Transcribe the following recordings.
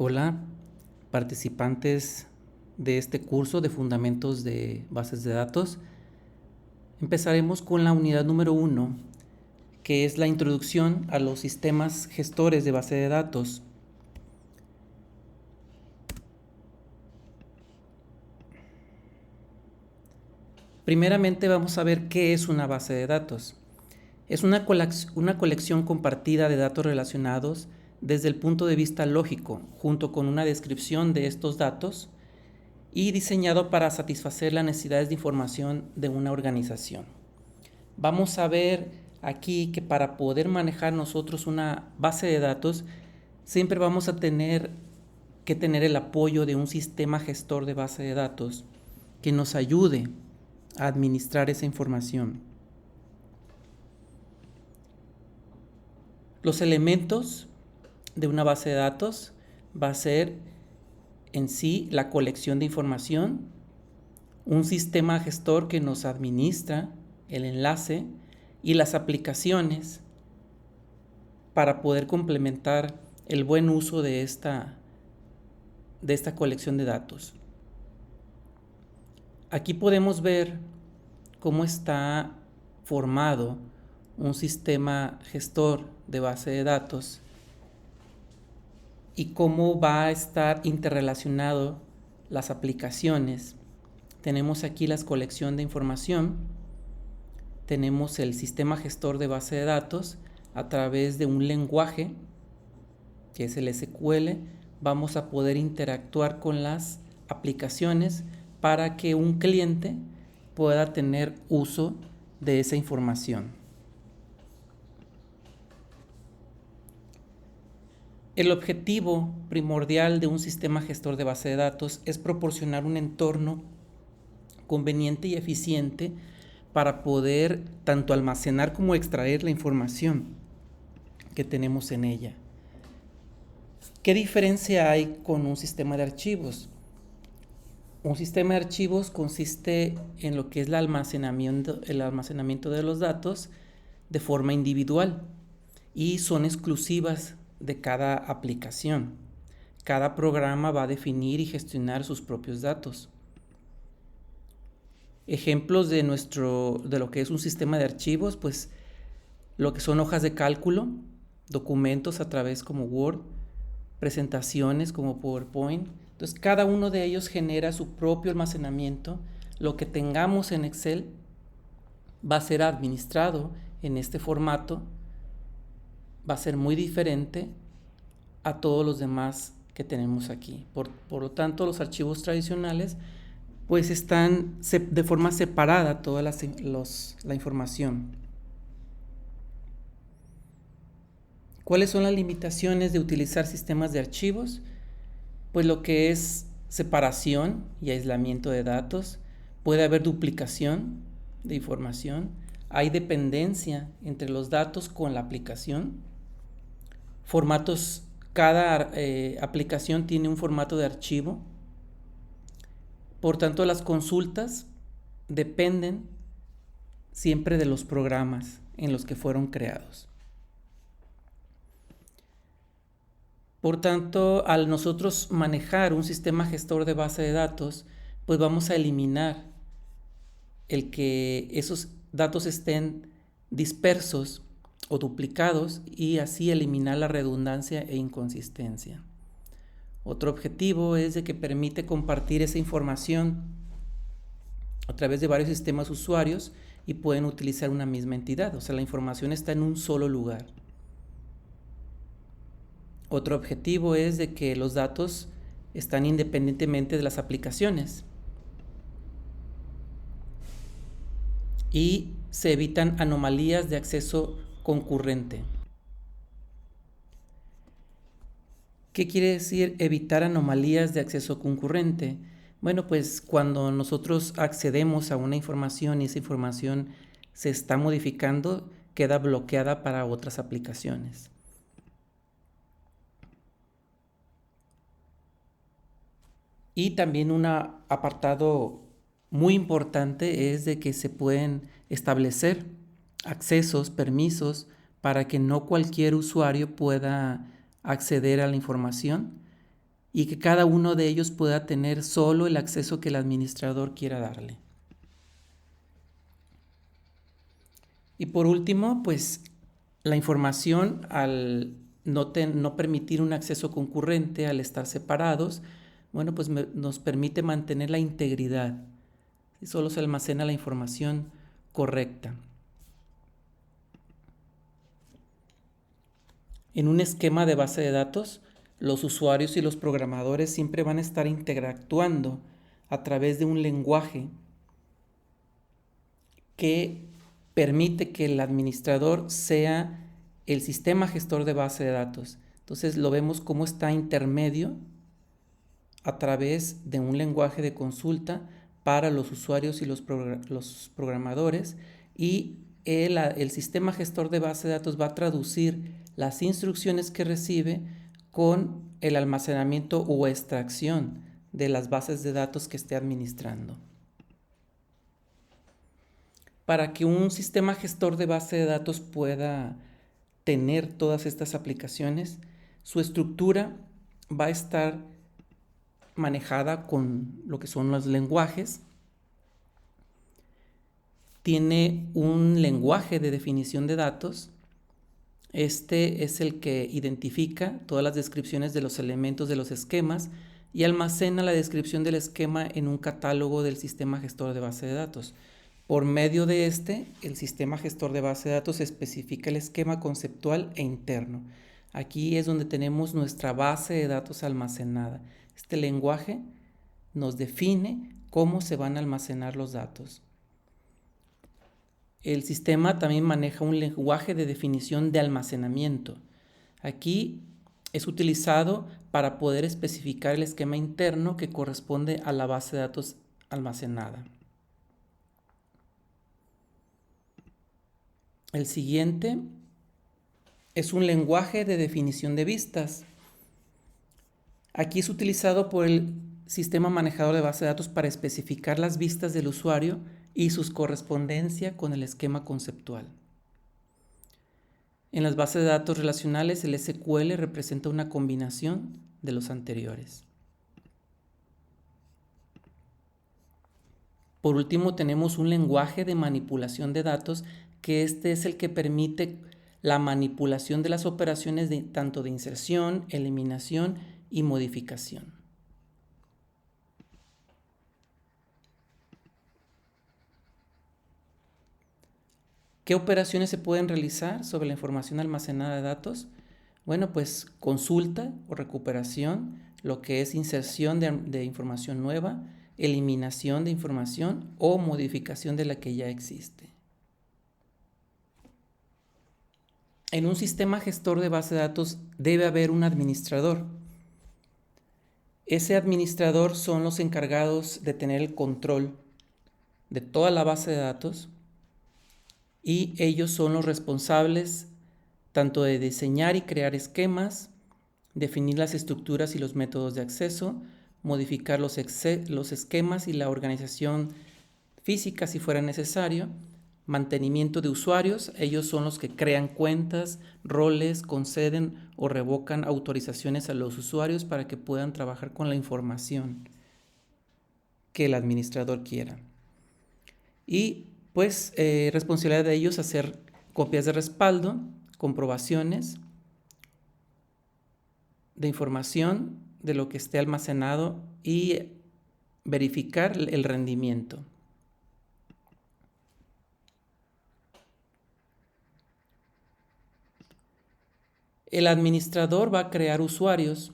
Hola, participantes de este curso de Fundamentos de Bases de Datos. Empezaremos con la unidad número 1, que es la introducción a los sistemas gestores de base de datos. Primeramente vamos a ver qué es una base de datos. Es una colección compartida de datos relacionados desde el punto de vista lógico, junto con una descripción de estos datos y diseñado para satisfacer las necesidades de información de una organización. Vamos a ver aquí que para poder manejar nosotros una base de datos, siempre vamos a tener que tener el apoyo de un sistema gestor de base de datos que nos ayude a administrar esa información. Los elementos de una base de datos va a ser en sí la colección de información, un sistema gestor que nos administra el enlace y las aplicaciones para poder complementar el buen uso de esta colección de datos. Aquí podemos ver cómo está formado un sistema gestor de base de datos y cómo va a estar interrelacionado las aplicaciones. Tenemos aquí la colección de información, tenemos el sistema gestor de base de datos a través de un lenguaje que es el SQL. Vamos a poder interactuar con las aplicaciones para que un cliente pueda tener uso de esa información. El objetivo primordial de un sistema gestor de base de datos es proporcionar un entorno conveniente y eficiente para poder tanto almacenar como extraer la información que tenemos en ella. ¿Qué diferencia hay con un sistema de archivos? Un sistema de archivos consiste en lo que es el almacenamiento de los datos de forma individual y son exclusivas de cada aplicación. Cada programa va a definir y gestionar sus propios datos. Ejemplos de lo que es un sistema de archivos, pues lo que son hojas de cálculo, documentos a través como Word, presentaciones como PowerPoint. Entonces cada uno de ellos genera su propio almacenamiento. Lo que tengamos en Excel va a ser administrado en este formato, va a ser muy diferente a todos los demás que tenemos aquí. Por lo tanto, los archivos tradicionales pues están de forma separada toda la información. ¿Cuáles son las limitaciones de utilizar sistemas de archivos? Pues lo que es separación y aislamiento de datos, puede haber duplicación de información, hay dependencia entre los datos con la aplicación, formatos, cada aplicación tiene un formato de archivo, por tanto las consultas dependen siempre de los programas en los que fueron creados. Por tanto, al nosotros manejar un sistema gestor de base de datos, pues vamos a eliminar el que esos datos estén dispersos o duplicados y así eliminar la redundancia e inconsistencia. Otro objetivo es de que permite compartir esa información a través de varios sistemas usuarios y pueden utilizar una misma entidad, o sea, la información está en un solo lugar. Otro objetivo es de que los datos están independientemente de las aplicaciones y se evitan anomalías de acceso concurrente. ¿Qué quiere decir evitar anomalías de acceso concurrente? Bueno, pues cuando nosotros accedemos a una información y esa información se está modificando, queda bloqueada para otras aplicaciones. Y también un apartado muy importante es de que se pueden establecer accesos, permisos, para que no cualquier usuario pueda acceder a la información y que cada uno de ellos pueda tener solo el acceso que el administrador quiera darle. Y por último, pues la información, al no permitir un acceso concurrente, al estar separados, bueno, pues nos permite mantener la integridad. Y solo se almacena la información correcta. En un esquema de base de datos, los usuarios y los programadores siempre van a estar interactuando a través de un lenguaje que permite que el administrador sea el sistema gestor de base de datos. Entonces lo vemos como está intermedio a través de un lenguaje de consulta para los usuarios y los programadores, y el sistema gestor de base de datos va a traducir las instrucciones que recibe con el almacenamiento o extracción de las bases de datos que esté administrando. Para que un sistema gestor de base de datos pueda tener todas estas aplicaciones, su estructura va a estar manejada con lo que son los lenguajes. Tiene un lenguaje de definición de datos. Este es el que identifica todas las descripciones de los elementos de los esquemas y almacena la descripción del esquema en un catálogo del sistema gestor de base de datos. Por medio de el sistema gestor de base de datos especifica el esquema conceptual e interno. Aquí es donde tenemos nuestra base de datos almacenada. Este lenguaje nos define cómo se van a almacenar los datos. El sistema también maneja un lenguaje de definición de almacenamiento. Aquí es utilizado para poder especificar el esquema interno que corresponde a la base de datos almacenada. El siguiente es un lenguaje de definición de vistas. Aquí es utilizado por el sistema manejador de base de datos para especificar las vistas del usuario y su correspondencia con el esquema conceptual. En las bases de datos relacionales, el SQL representa una combinación de los anteriores. Por último, tenemos un lenguaje de manipulación de datos, que este es el que permite la manipulación de las operaciones tanto de inserción, eliminación y modificación. ¿Qué operaciones se pueden realizar sobre la información almacenada de datos? Bueno, pues consulta o recuperación, lo que es inserción de información nueva, eliminación de información o modificación de la que ya existe. En un sistema gestor de base de datos debe haber un administrador. Ese administrador son los encargados de tener el control de toda la base de datos, y ellos son los responsables tanto de diseñar y crear esquemas, definir las estructuras y los métodos de acceso, modificar los esquemas y la organización física si fuera necesario, mantenimiento de usuarios. Ellos son los que crean cuentas, roles, conceden o revocan autorizaciones a los usuarios para que puedan trabajar con la información que el administrador quiera. Y pues responsabilidad de ellos hacer copias de respaldo, comprobaciones de información de lo que esté almacenado y verificar el rendimiento. El administrador va a crear usuarios,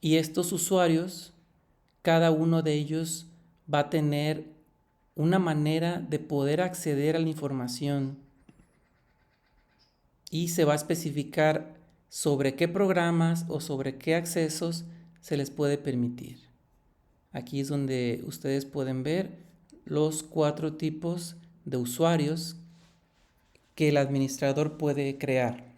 y estos usuarios, cada uno de ellos va a tener una manera de poder acceder a la información, y se va a especificar sobre qué programas o sobre qué accesos se les puede permitir. Aquí es donde ustedes pueden ver los 4 tipos de usuarios que el administrador puede crear.